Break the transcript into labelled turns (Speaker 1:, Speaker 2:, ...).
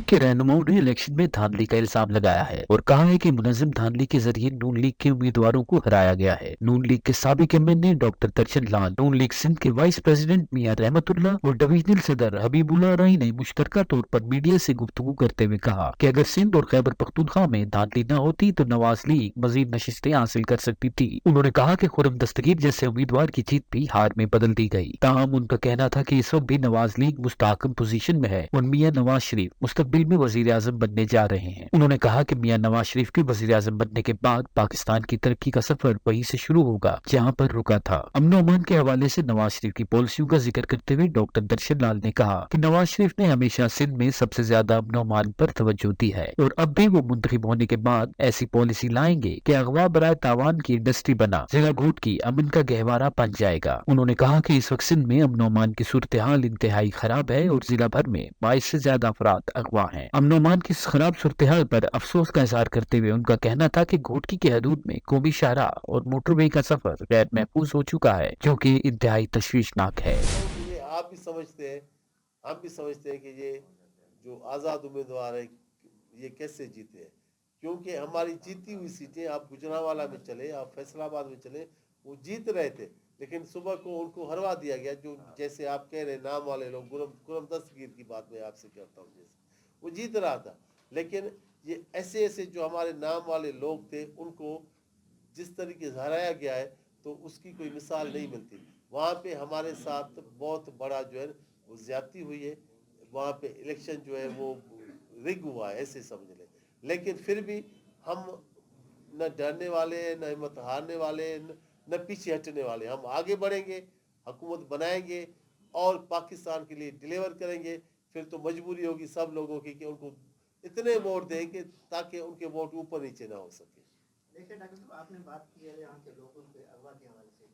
Speaker 1: के रहनुमाओं ने इलेक्शन में धांधली का इल्जाम लगाया है और कहा है कि मुनज़्ज़म धांधली के जरिए नून लीग के उम्मीदवारों को हराया गया है। नून लीग के साबिक एमएनए डॉक्टर दर्शन लाल, नून लीग सिंध के वाइस प्रेसिडेंट मियां रहमतुल्लाह और डिवीजनल सदर हबीबुल्लाह राई ने मुश्तरका तौर पर मीडिया से गुफ्तगू करते हुए कहा कि अगर सिंध और खैबर पख्तूनख्वा में धांधली न होती तो नवाज लीग मजीद नशिस्तें हासिल कर सकती थी। उन्होंने कहा कि खुर्रम दस्तगीर जैसे उम्मीदवार की जीत भी हार में बदल दी गई। ताहम उनका कहना था कि इस वक्त भी नवाज लीग मुस्तहकम पोजीशन में है और मियां नवाज शरीफ मुस्तकबिल में वजीर आजम बनने जा रहे हैं। उन्होंने कहा कि मियां नवाज शरीफ के वजीर आजम बनने के बाद पाकिस्तान की तरक्की का सफर वहीं से शुरू होगा जहां पर रुका था। अमन और अमान के हवाले से नवाज शरीफ की पॉलिसियों का जिक्र करते हुए डॉक्टर दर्शन लाल ने कहा कि नवाज शरीफ ने हमेशा सिंध में सबसे ज्यादा अमन और अमान पर तवज्जो दी है और अब भी वो मुंतखब होने के बाद ऐसी पॉलिसी लाएंगे कि अगवा बराए तावान की इंडस्ट्री बना जिला घोट की अमन का गहवारा बन जाएगा। उन्होंने कहा कि इस वक्त सिंध में अमन और अमान की सूरत हाल इंतहाई खराब है और जिला भर में 22 से ज्यादा अफराद अगवा हैं। अमन और अमान की इस खराब सूरत हाल पर अफसोस का इजहार करते हुए उनका कहना था कि घोटकी के हदूद में कौमी शाहराह और मोटरवे का सफर गैर महफूज हो चुका है जो कि इंतहाई तशवीशनाक है।
Speaker 2: ये आप भी समझते हैं, हम भी समझते हैं कि ये जो आज़ाद उम्मीदवार है ये कैसे जीते हैं, क्योंकि हमारी जीती हुई सीटें आप गुजरांवाला में चले, आप फैसलाबाद में चले, वो जीत रहे थे, लेकिन सुबह को उनको हरवा दिया गया। जो जैसे आप कह रहे नाम वाले लोग, खुर्रम दस्तगीर की बात मैं आपसे करता हूँ, जैसे वो जीत रहा था, लेकिन ये ऐसे ऐसे जो हमारे नाम वाले लोग थे उनको जिस तरीके से हराया गया है तो उसकी कोई मिसाल नहीं मिलती। वहाँ पे हमारे साथ बहुत बड़ा जो है वो ज्यादती हुई है, वहाँ पे इलेक्शन जो है वो रिग हुआ है, ऐसे समझ लें। लेकिन फिर भी हम न डरने वाले, न हिम्मत हारने वाले, न पीछे हटने वाले। हम आगे बढ़ेंगे, हुकूमत बनाएंगे और पाकिस्तान के लिए डिलीवर करेंगे। फिर तो मजबूरी होगी सब लोगों की कि उनको इतने वोट देंगे ताकि उनके वोट ऊपर नीचे ना हो सके।
Speaker 3: देखिए डॉक्टर साहब, आपने बात की है यहाँ के लोगों के अगवा के हवाले से,